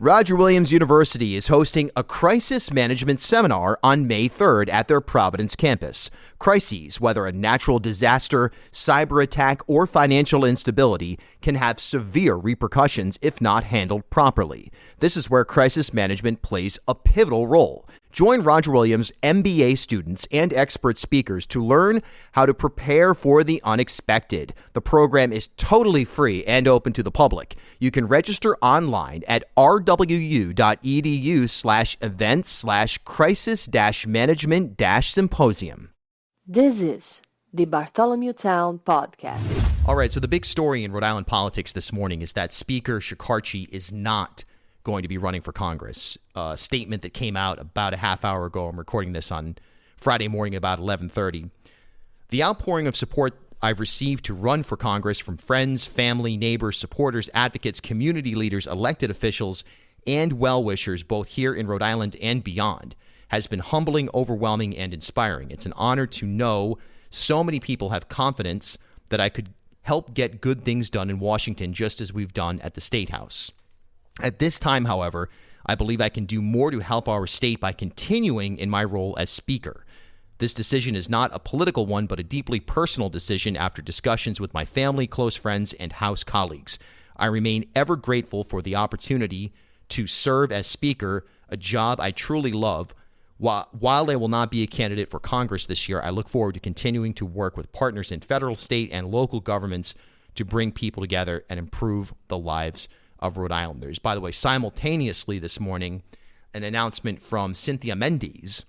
Roger Williams University is hosting a crisis management seminar on May 3rd at their Providence campus. Crises, whether a natural disaster, cyber attack, or financial instability, can have severe repercussions if not handled properly. This is where crisis management plays a pivotal role. Join Roger Williams MBA students and expert speakers to learn how to prepare for the unexpected. The program is totally free and open to the public. You can register online at rwu.edu/events/crisis-management-symposium. This is the Bartholomew Town Podcast. All right, so the big story in Rhode Island politics this morning is that Speaker Shekarchi is not going to be running for Congress. A statement that came out about a half hour ago. I'm recording this on Friday morning about 11:30. The outpouring of support I've received to run for Congress from friends, family, neighbors, supporters, advocates, community leaders, elected officials, and well-wishers both here in Rhode Island and beyond has been humbling, overwhelming, and inspiring. It's an honor to know so many people have confidence that I could help get good things done in Washington just as we've done at the State House. At this time, however, I believe I can do more to help our state by continuing in my role as Speaker. This decision is not a political one, but a deeply personal decision after discussions with my family, close friends, and House colleagues. I remain ever grateful for the opportunity to serve as Speaker, a job I truly love. While I will not be a candidate for Congress this year, I look forward to continuing to work with partners in federal, state, and local governments to bring people together and improve the lives of Rhode Islanders. By the way, simultaneously this morning, an announcement from Cynthia Mendes,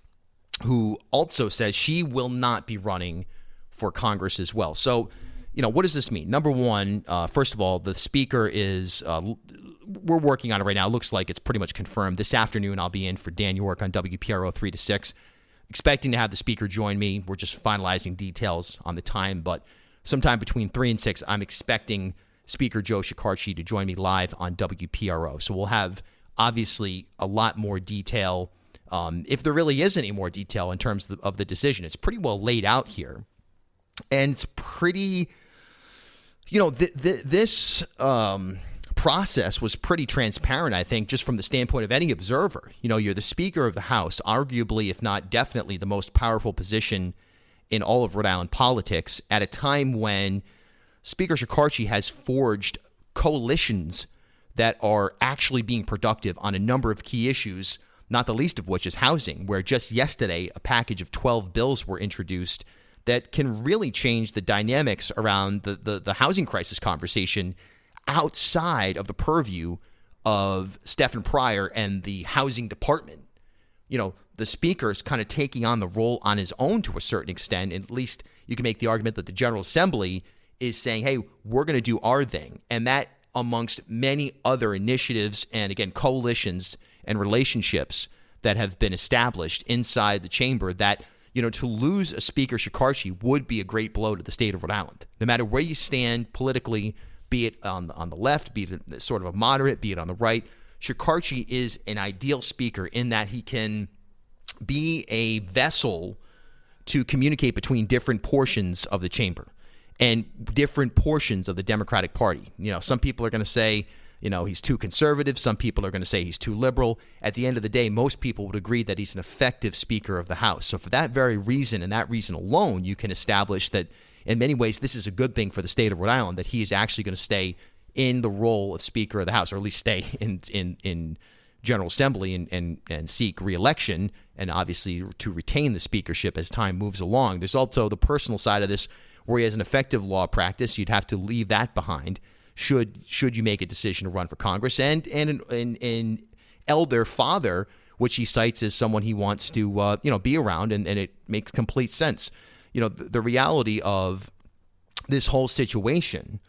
who also says she will not be running for Congress as well. So, what does this mean? Number one, first of all, the Speaker is, we're working on it right now. It looks like it's pretty much confirmed. This afternoon, I'll be in for Dan York on WPRO 3 to 6. Expecting to have the Speaker join me. We're just finalizing details on the time, but sometime between 3 and 6, I'm expecting Speaker Joe Shekarchi to join me live on WPRO. So we'll have, obviously, a lot more detail, if there really is any more detail in terms of the decision. It's pretty well laid out here. And it's pretty, this process was pretty transparent, I think, just from the standpoint of any observer. You're the Speaker of the House, arguably, if not definitely, the most powerful position in all of Rhode Island politics at a time when Speaker Shekarchi has forged coalitions that are actually being productive on a number of key issues, not the least of which is housing, where just yesterday a package of 12 bills were introduced that can really change the dynamics around the housing crisis conversation outside of the purview of Stephen Pryor and the housing department. The Speaker is kind of taking on the role on his own to a certain extent. At least you can make the argument that the General Assembly is saying, hey, we're going to do our thing. And that, amongst many other initiatives and, again, coalitions and relationships that have been established inside the chamber, that, to lose a Speaker Shekarchi would be a great blow to the state of Rhode Island. No matter where you stand politically, be it on the left, be it sort of a moderate, be it on the right, Shekarchi is an ideal speaker in that he can be a vessel to communicate between different portions of the chamber and different portions of the Democratic Party. Some people are going to say, he's too conservative. Some people are going to say he's too liberal. At the end of the day, most people would agree that he's an effective Speaker of the House. So for that very reason and that reason alone, you can establish that in many ways this is a good thing for the state of Rhode Island, that he is actually going to stay in the role of Speaker of the House, or at least stay in General Assembly and seek re-election, and obviously to retain the speakership as time moves along. There's also the personal side of this, where he has an effective law practice. You'd have to leave that behind should you make a decision to run for Congress, and an elder father, which he cites as someone he wants to be around, and it makes complete sense. The reality of this whole situation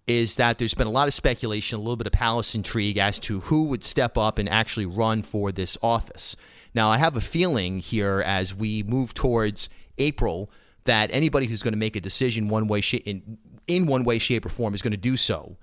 is that there's been a lot of speculation, a little bit of palace intrigue as to who would step up and actually run for this office. Now, I have a feeling here as we move towards April that anybody who's going to make a decision in one way, shape, or form is going to do so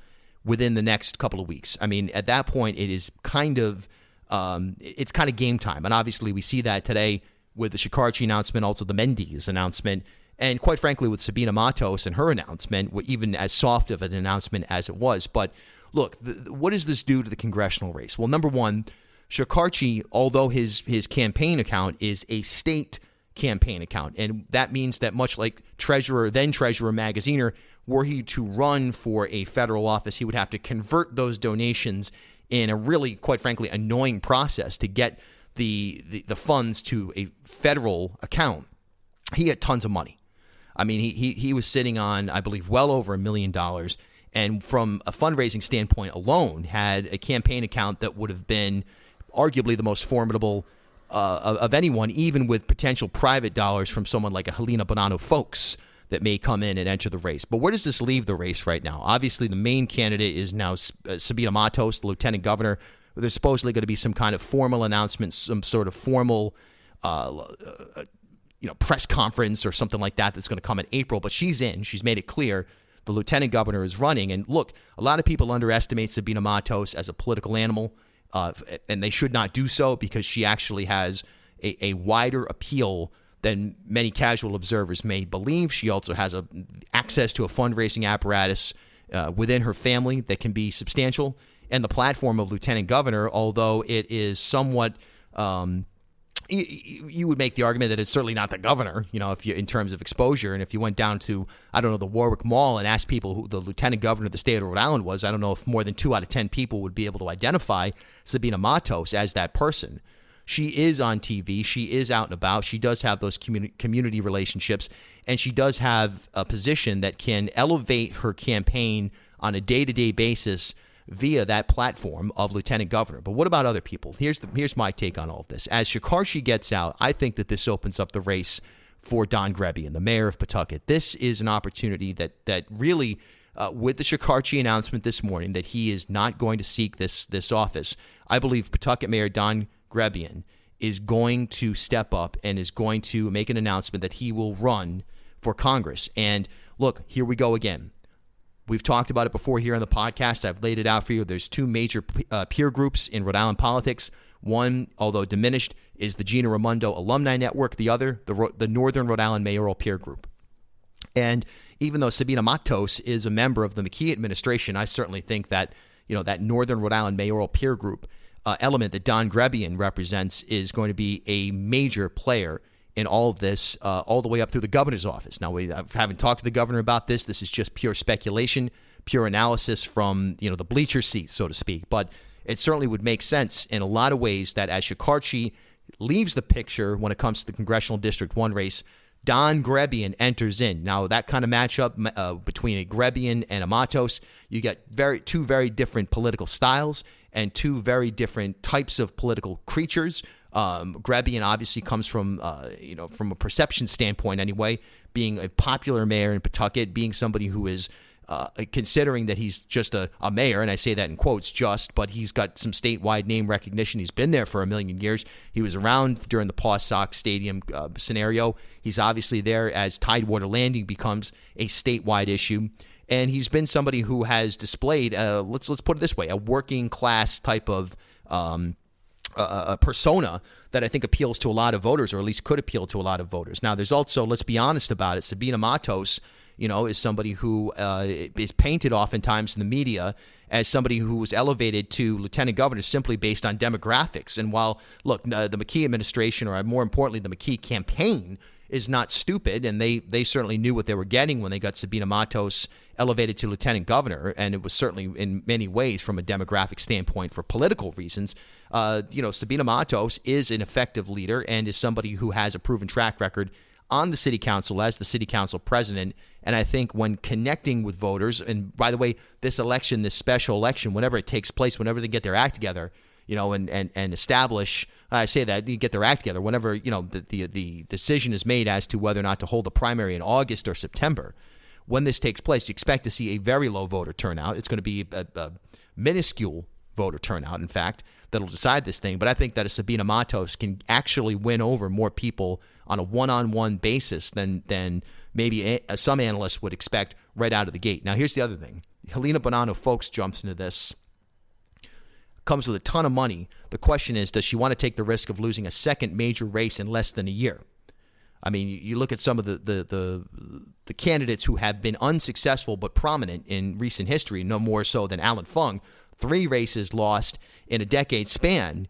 within the next couple of weeks. I mean, at that point, it is kind of game time. And obviously, we see that today with the Shekarchi announcement, also the Mendes announcement, and quite frankly, with Sabina Matos and her announcement, even as soft of an announcement as it was. But look, what does this do to the congressional race? Well, number one, Shekarchi, although his campaign account is a state campaign account, and that means that much like then Treasurer Magaziner, were he to run for a federal office, he would have to convert those donations in a really, quite frankly, annoying process to get the funds to a federal account. He had tons of money. I mean, he was sitting on, I believe, well over $1 million, and from a fundraising standpoint alone, had a campaign account that would have been arguably the most formidable of anyone, even with potential private dollars from someone like a Helena Bonanno Folks that may come in and enter the race. But where does this leave the race right now? Obviously, the main candidate is now Sabina Matos, the lieutenant governor. There's supposedly going to be some kind of formal announcement, some sort of formal press conference or something like that that's going to come in April. But she's in. She's made it clear the lieutenant governor is running. And look, a lot of people underestimate Sabina Matos as a political animal, and they should not do so because she actually has a wider appeal than many casual observers may believe. She also has access to a fundraising apparatus within her family that can be substantial. And the platform of lieutenant governor, although it is somewhat, you would make the argument that it's certainly not the governor, if you in terms of exposure. And if you went down to, I don't know, the Warwick Mall and asked people who the lieutenant governor of the state of Rhode Island was, I don't know if more than 2 out of 10 people would be able to identify Sabina Matos as that person. She is on TV. She is out and about. She does have those community relationships, and she does have a position that can elevate her campaign on a day-to-day basis via that platform of lieutenant governor. But what about other people? Here's my take on all of this. As Shekarchi gets out, I think that this opens up the race for Don Grebian, the mayor of Pawtucket. This is an opportunity that really, with the Shekarchi announcement this morning that he is not going to seek this office, I believe Pawtucket Mayor Don Grebian is going to step up and is going to make an announcement that he will run for Congress. And look, here we go again. We've talked about it before here on the podcast. I've laid it out for you. There's 2 major peer groups in Rhode Island politics. One, although diminished, is the Gina Raimondo Alumni Network. The other, the Northern Rhode Island Mayoral Peer Group. And even though Sabina Matos is a member of the McKee administration, I certainly think that that Northern Rhode Island Mayoral Peer Group element that Don Grebian represents is going to be a major player in all of this, all the way up through the governor's office. Now, we haven't talked to the governor about this. This is just pure speculation, pure analysis from the bleacher seats, so to speak. But it certainly would make sense in a lot of ways that as Shekarchi leaves the picture when it comes to the Congressional District 1 race, Don Grebian enters in. Now, that kind of matchup between a Grebian and a Matos, you get 2 very different political styles and 2 very different types of political creatures. Grebian obviously comes from a perception standpoint anyway, being a popular mayor in Pawtucket, being somebody who is considering that he's just a mayor, and I say that in quotes, but he's got some statewide name recognition. He's been there for 1,000,000 years. He was around during the Paw Sox Stadium scenario. He's obviously there as Tidewater Landing becomes a statewide issue. And he's been somebody who has displayed, let's put it this way, a working class type of a persona that I think appeals to a lot of voters, or at least could appeal to a lot of voters. Now, there's also, let's be honest about it, Sabina Matos, is somebody who is painted oftentimes in the media as somebody who was elevated to lieutenant governor simply based on demographics. And while, look, the McKee administration, or more importantly, the McKee campaign, is not stupid, and they certainly knew what they were getting when they got Sabina Matos elevated to lieutenant governor, and it was certainly in many ways from a demographic standpoint for political reasons. Sabina Matos is an effective leader and is somebody who has a proven track record on the city council as the city council president. And I think when connecting with voters, and by the way, this election, this special election, whenever it takes place, whenever they get their act together, and establish, I say that, you get their act together, whenever, the decision is made as to whether or not to hold a primary in August or September. When this takes place, you expect to see a very low voter turnout. It's going to be a minuscule voter turnout, in fact, that'll decide this thing. But I think that a Sabina Matos can actually win over more people on a one-on-one basis than maybe some analysts would expect right out of the gate. Now, here's the other thing. Helena Bonanno Folks jumps into this, comes with a ton of money. The question is, does she want to take the risk of losing a second major race in less than a year? I mean, you look at some of the candidates who have been unsuccessful but prominent in recent history, no more so than Alan Fung, 3 races lost in a decade span.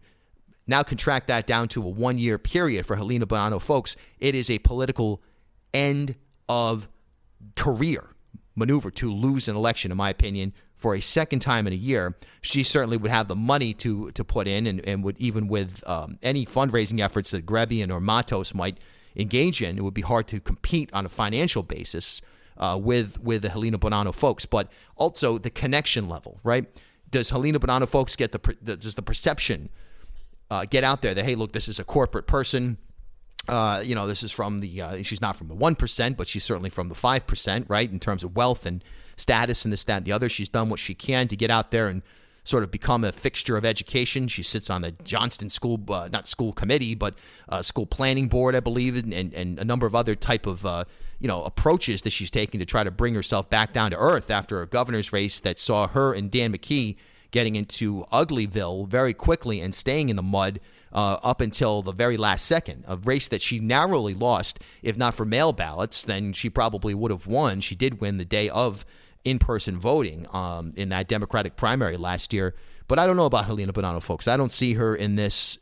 Now contract that down to a 1-year period for Helena Bonanno. Folks, it is a political end of career maneuver to lose an election, in my opinion, for a second time in a year. She certainly would have the money to put in, and would, even with any fundraising efforts that Grebian or Matos might engage in, it would be hard to compete on a financial basis with the Helena Bonanno folks. But also the connection level, right? Does Helena Bonanno folks get does the perception get out there that, hey, look, this is a corporate person. This is from she's not from the 1%, but she's certainly from the 5%, right? In terms of wealth and status and this, that, and the other. She's done what she can to get out there and sort of become a fixture of education. She sits on the Johnston School, not school committee, but school planning board, I believe, and a number of other type of, approaches that she's taking to try to bring herself back down to earth after a governor's race that saw her and Dan McKee getting into Uglyville very quickly and staying in the mud up until the very last second. A race that she narrowly lost. If not for mail ballots, then she probably would have won. She did win the day of in-person voting in that Democratic primary last year. But I don't know about Helena Bonanno, folks. I don't see her in this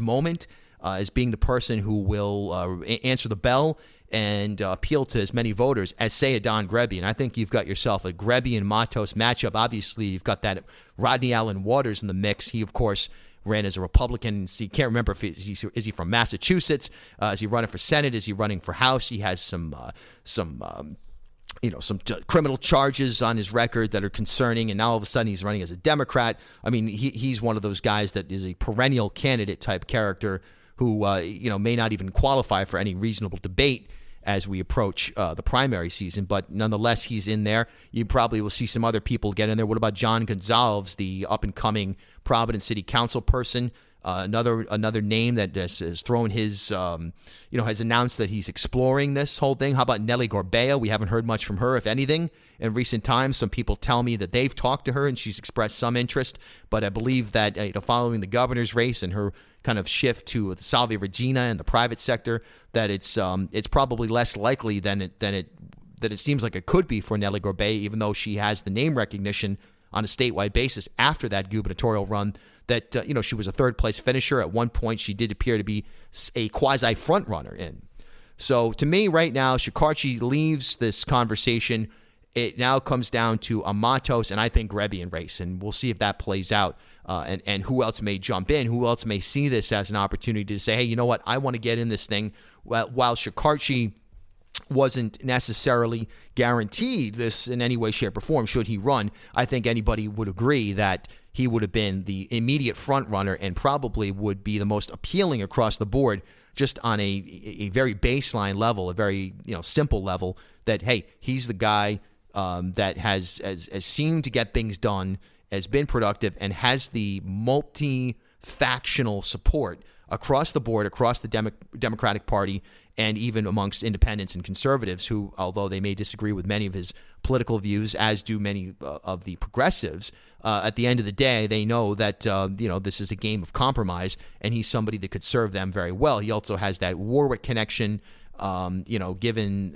moment as being the person who will answer the bell and appeal to as many voters as, say, a Don Grebian. I think you've got yourself a Grebian-Matos matchup. Obviously, you've got that Rodney Allen Waters in the mix. He, of course, ran as a Republican. So you can't remember if is he from Massachusetts? Is he running for Senate? Is he running for House? He has some criminal charges on his record that are concerning, and now all of a sudden he's running as a Democrat. I mean, he's one of those guys that is a perennial candidate type character who may not even qualify for any reasonable debate as we approach the primary season. But nonetheless, he's in there. You probably will see some other people get in there. What about John Gonzalez, the up-and-coming Providence City Council person? Another name that has thrown his, has announced that he's exploring this whole thing. How about Nelly Gorbea? We haven't heard much from her, if anything, in recent times. Some people tell me that they've talked to her and she's expressed some interest. But I believe that following the governor's race and her kind of shift to the Salvia Regina and the private sector, that it's probably less likely than it seems like it could be for Nelly Gorbea, even though she has the name recognition on a statewide basis after that gubernatorial run. That she was a third-place finisher. At one point, she did appear to be a quasi-front-runner in. So to me right now, Shekarchi leaves this conversation. It now comes down to a Matos and I think Grebian race, and we'll see if that plays out and who else may jump in, who else may see this as an opportunity to say, hey, you know what, I want to get in this thing. While Shekarchi wasn't necessarily guaranteed this in any way, shape, or form should he run, I think anybody would agree that he would have been the immediate front runner and probably would be the most appealing across the board, just on a very baseline level, a very simple level, that, hey, he's the guy that has seemed to get things done, has been productive, and has the multi-factional support across the board, across the Democratic Party, and even amongst independents and conservatives who, although they may disagree with many of his political views, as do many of the progressives, at the end of the day, they know that this is a game of compromise, and he's somebody that could serve them very well. He also has that Warwick connection, given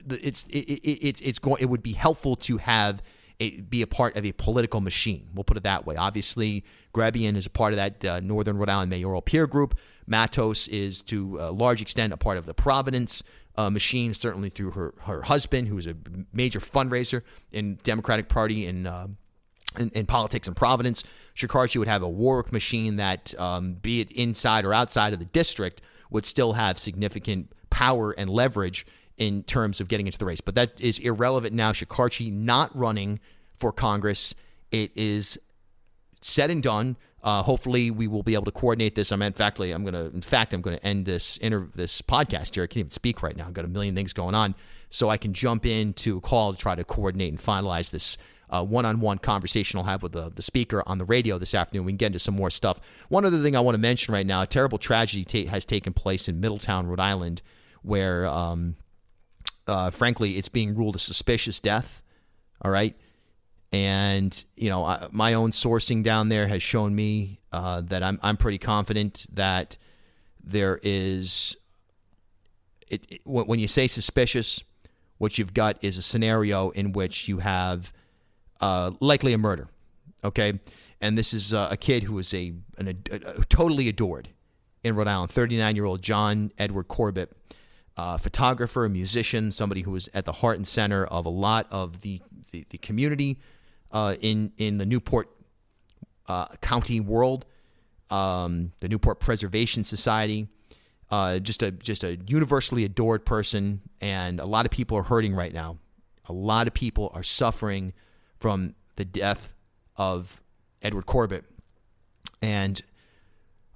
it would be helpful to have be a part of a political machine. We'll put it that way. Obviously, Grebian is a part of that Northern Rhode Island mayoral peer group. Matos is, to a large extent, a part of the Providence machine, certainly through her husband, who is a major fundraiser in Democratic Party in politics in Providence. Shekarchi would have a Warwick machine that, be it inside or outside of the district, would still have significant power and leverage in terms of getting into the race. But that is irrelevant now. Shekarchi not running for Congress. It is said and done. Hopefully we will be able to coordinate this. I'm going to end this podcast here. I can't even speak right now. I've got a million things going on. So I can jump into a call to try to coordinate and finalize this one-on-one conversation I'll have with the speaker on the radio this afternoon. We can get into some more stuff. One other thing I want to mention right now, a terrible tragedy has taken place in Middletown, Rhode Island, where frankly, it's being ruled a suspicious death. All right. And, my own sourcing down there has shown me that I'm pretty confident that there is when you say suspicious, what you've got is a scenario in which you have likely a murder, okay? And this is a kid who is a totally adored in Rhode Island, 39-year-old John Edward Corbett, photographer, musician, somebody who was at the heart and center of a lot of the community in the Newport County world, the Newport Preservation Society. Just a universally adored person, and a lot of people are hurting right now. A lot of people are suffering from the death of Edward Corbett. And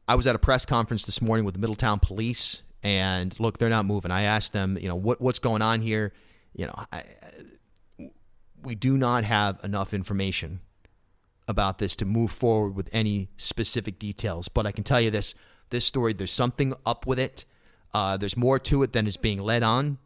I was at a press conference this morning with the Middletown Police, and look, they're not moving. I asked them, what's going on here? We do not have enough information about this to move forward with any specific details. But I can tell you this story, there's something up with it. There's more to it than is being led on.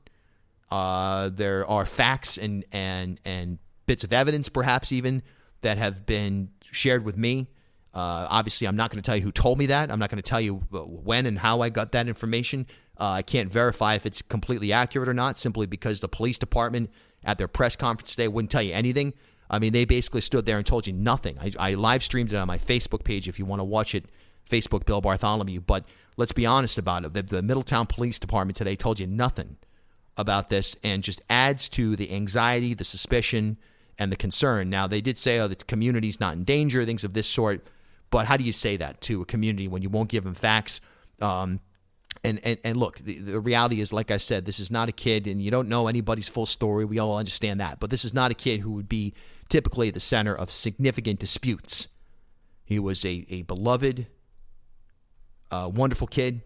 There are facts and bits of evidence, perhaps even, that have been shared with me. Obviously, I'm not going to tell you who told me that. I'm not going to tell you when and how I got that information. I can't verify if it's completely accurate or not, simply because the police department at their press conference today wouldn't tell you anything. I mean, they basically stood there and told you nothing. I live streamed it on my Facebook page if you want to watch it, Facebook Bill Bartholomew. But let's be honest about it. The Middletown Police Department today told you nothing about this, and just adds to the anxiety, the suspicion, and the concern. Now, they did say, the community's not in danger, things of this sort. But how do you say that to a community when you won't give them facts? And look, the reality is, like I said, this is not a kid, and you don't know anybody's full story. We all understand that. But this is not a kid who would be typically at the center of significant disputes. He was a beloved, wonderful kid,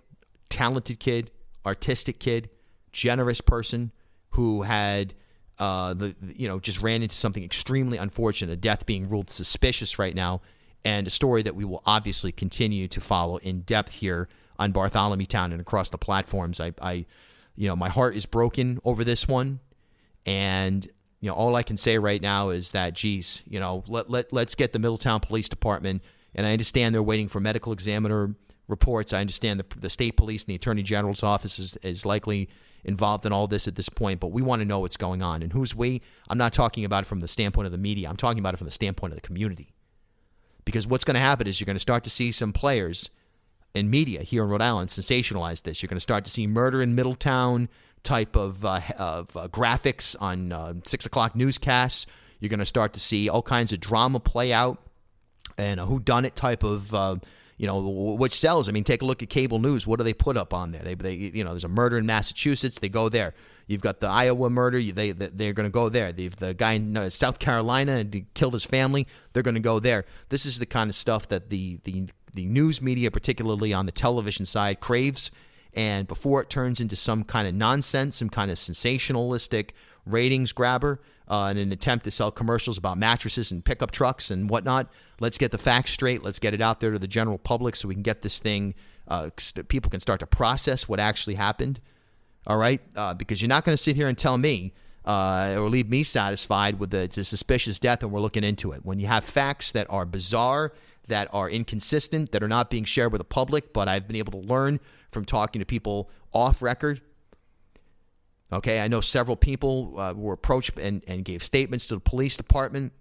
talented kid, artistic kid, generous person who had just ran into something extremely unfortunate, a death being ruled suspicious right now, and a story that we will obviously continue to follow in depth here on Bartholomew Town and across the platforms. My heart is broken over this one, and all I can say right now is that, geez, let's get the Middletown Police Department, and I understand they're waiting for medical examiner reports. I understand the state police and the Attorney General's office is likely involved in all this at this point, but we want to know what's going on. And who's we? I'm not talking about it from the standpoint of the media. I'm talking about it from the standpoint of the community. Because what's going to happen is you're going to start to see some players in media here in Rhode Island sensationalize this. You're going to start to see murder in Middletown type of graphics on 6 o'clock newscasts. You're going to start to see all kinds of drama play out and a whodunit type of which sells. I mean, take a look at cable news. What do they put up on there? They there's a murder in Massachusetts. They go there. You've got the Iowa murder. They're going to go there. The guy in South Carolina and killed his family. They're going to go there. This is the kind of stuff that the news media, particularly on the television side, craves. And before it turns into some kind of nonsense, some kind of sensationalistic ratings grabber, in an attempt to sell commercials about mattresses and pickup trucks and whatnot, let's get the facts straight. Let's get it out there to the general public so we can get this thing, people can start to process what actually happened. All right? Because you're not going to sit here and tell me or leave me satisfied with the suspicious death and we're looking into it. When you have facts that are bizarre, that are inconsistent, that are not being shared with the public, but I've been able to learn from talking to people off record. Okay, I know several people were approached and gave statements to the police department.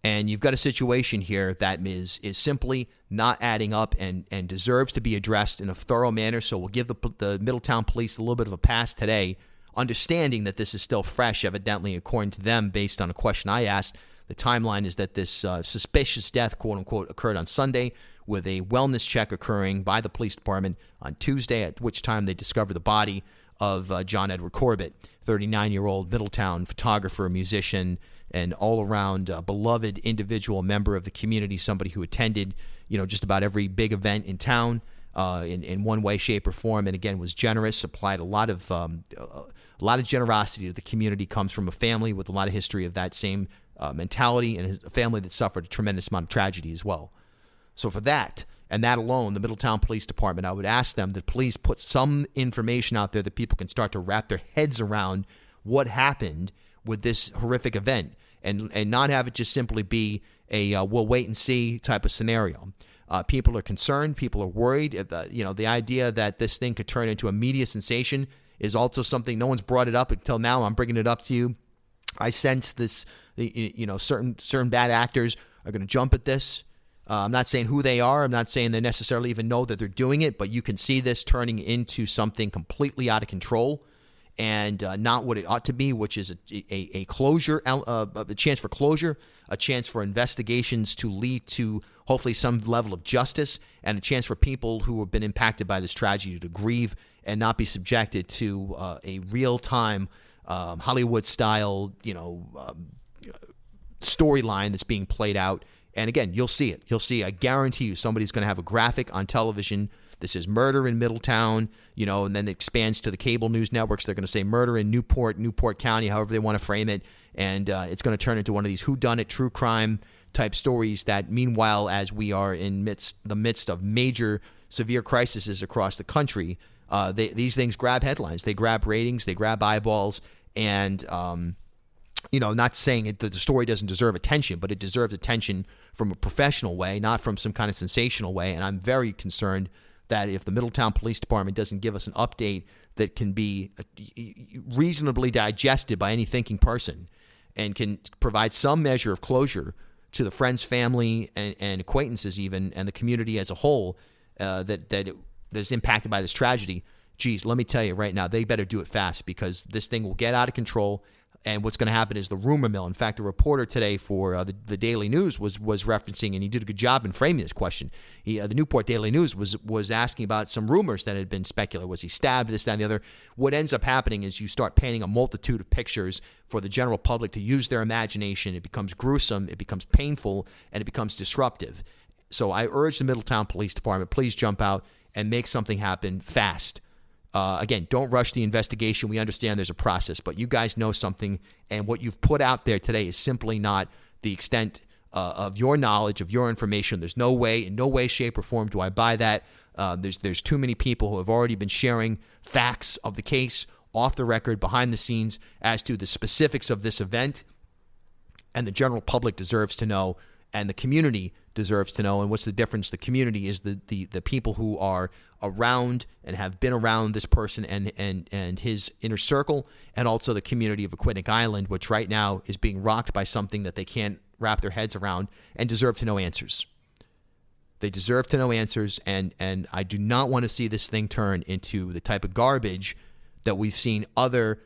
And you've got a situation here that is simply not adding up and deserves to be addressed in a thorough manner. So we'll give the Middletown police a little bit of a pass today, understanding that this is still fresh, evidently, according to them, based on a question I asked. The timeline is that this suspicious death, quote unquote, occurred on Sunday, with a wellness check occurring by the police department on Tuesday, at which time they discovered the body of John Edward Corbett, 39-year-old Middletown photographer, musician, and all-around beloved individual member of the community, somebody who attended, just about every big event in town in one way, shape, or form, and again was generous, applied a lot of generosity to the community, comes from a family with a lot of history of that same mentality, and a family that suffered a tremendous amount of tragedy as well. So for that, and that alone, the Middletown Police Department, I would ask them to please put some information out there that people can start to wrap their heads around what happened with this horrific event, and not have it just simply be a we'll wait and see type of scenario. People are concerned. People are worried. The idea that this thing could turn into a media sensation is also something no one's brought it up until now. I'm bringing it up to you. I sense this, certain bad actors are going to jump at this. I'm not saying who they are. I'm not saying they necessarily even know that they're doing it, but you can see this turning into something completely out of control and not what it ought to be, which is a closure, a chance for closure, a chance for investigations to lead to hopefully some level of justice, and a chance for people who have been impacted by this tragedy to grieve and not be subjected to a real-time Hollywood-style, storyline that's being played out. And again, you'll see it. You'll see, I guarantee you, somebody's going to have a graphic on television. This is murder in Middletown, and then it expands to the cable news networks. They're going to say murder in Newport County, however they want to frame it. And it's going to turn into one of these whodunit, true crime type stories that, meanwhile, as we are in the midst of major severe crises across the country, these things grab headlines. They grab ratings. They grab eyeballs. And, not saying that the story doesn't deserve attention, but it deserves attention from a professional way, not from some kind of sensational way. And I'm very concerned that if the Middletown Police Department doesn't give us an update that can be reasonably digested by any thinking person and can provide some measure of closure to the friends, family, and acquaintances even, and the community as a whole that is impacted by this tragedy, geez, let me tell you right now, they better do it fast, because this thing will get out of control. And what's going to happen is the rumor mill. In fact, a reporter today for the Daily News was referencing, and he did a good job in framing this question. The Newport Daily News was asking about some rumors that had been speculated. Was he stabbed, this, that, and the other? What ends up happening is you start painting a multitude of pictures for the general public to use their imagination. It becomes gruesome, it becomes painful, and it becomes disruptive. So I urge the Middletown Police Department, please jump out and make something happen fast. Again, don't rush the investigation. We understand there's a process, but you guys know something, and what you've put out there today is simply not the extent of your knowledge, of your information. There's no way, in no way, shape, or form do I buy that. There's too many people who have already been sharing facts of the case off the record, behind the scenes, as to the specifics of this event, and the general public deserves to know, and the community deserves to know. And what's the difference? The community is the people who are around and have been around this person and his inner circle, and also the community of Aquidneck Island, which right now is being rocked by something that they can't wrap their heads around, and deserve to know answers. They deserve to know answers, and I do not want to see this thing turn into the type of garbage that we've seen other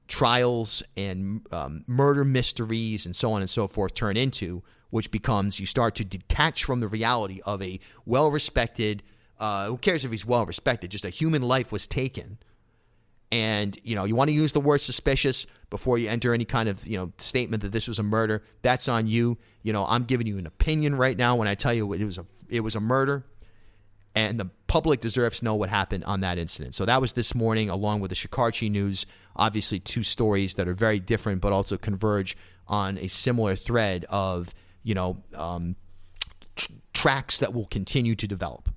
trials and murder mysteries and so on and so forth turn into, which becomes, you start to detach from the reality of a well-respected, who cares if he's well-respected, just a human life was taken. And, you want to use the word suspicious before you enter any kind of, statement that this was a murder. That's on you. I'm giving you an opinion right now when I tell you it was a murder. And the public deserves to know what happened on that incident. So that was this morning, along with the Shekarchi news. Obviously, two stories that are very different, but also converge on a similar thread of, tracks that will continue to develop.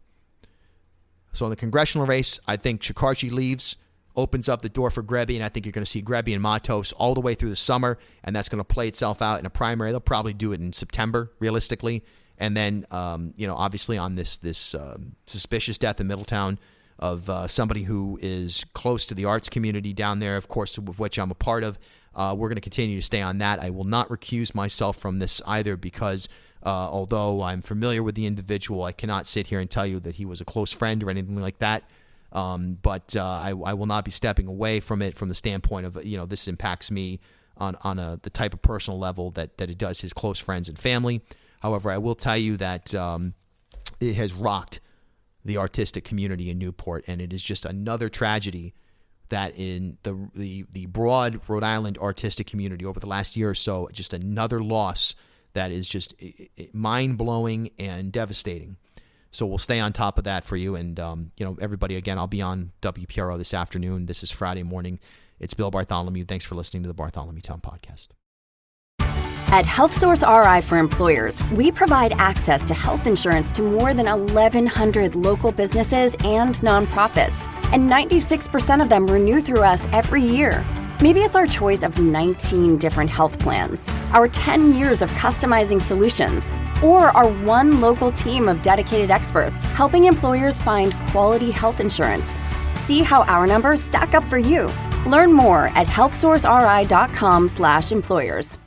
So in the congressional race, I think Shekarchi leaves, opens up the door for Grebby, and I think you're going to see Grebby and Matos all the way through the summer, and that's going to play itself out in a primary. They'll probably do it in September, realistically. And then, obviously on this suspicious death in Middletown of somebody who is close to the arts community down there, of course, of which I'm a part of, we're going to continue to stay on that. I will not recuse myself from this either, because although I'm familiar with the individual, I cannot sit here and tell you that he was a close friend or anything like that. But I will not be stepping away from it from the standpoint of, this impacts me on the type of personal level that it does his close friends and family. However, I will tell you that it has rocked the artistic community in Newport, and it is just another tragedy that in the broad Rhode Island artistic community over the last year or so, just another loss that is just mind-blowing and devastating. So we'll stay on top of that for you. And, everybody, again, I'll be on WPRO this afternoon. This is Friday morning. It's Bill Bartholomew. Thanks for listening to the Bartholomew Town Podcast. At HealthSource RI for Employers, we provide access to health insurance to more than 1,100 local businesses and nonprofits, and 96% of them renew through us every year. Maybe it's our choice of 19 different health plans, our 10 years of customizing solutions, or our one local team of dedicated experts helping employers find quality health insurance. See how our numbers stack up for you. Learn more at healthsourceri.com/employers.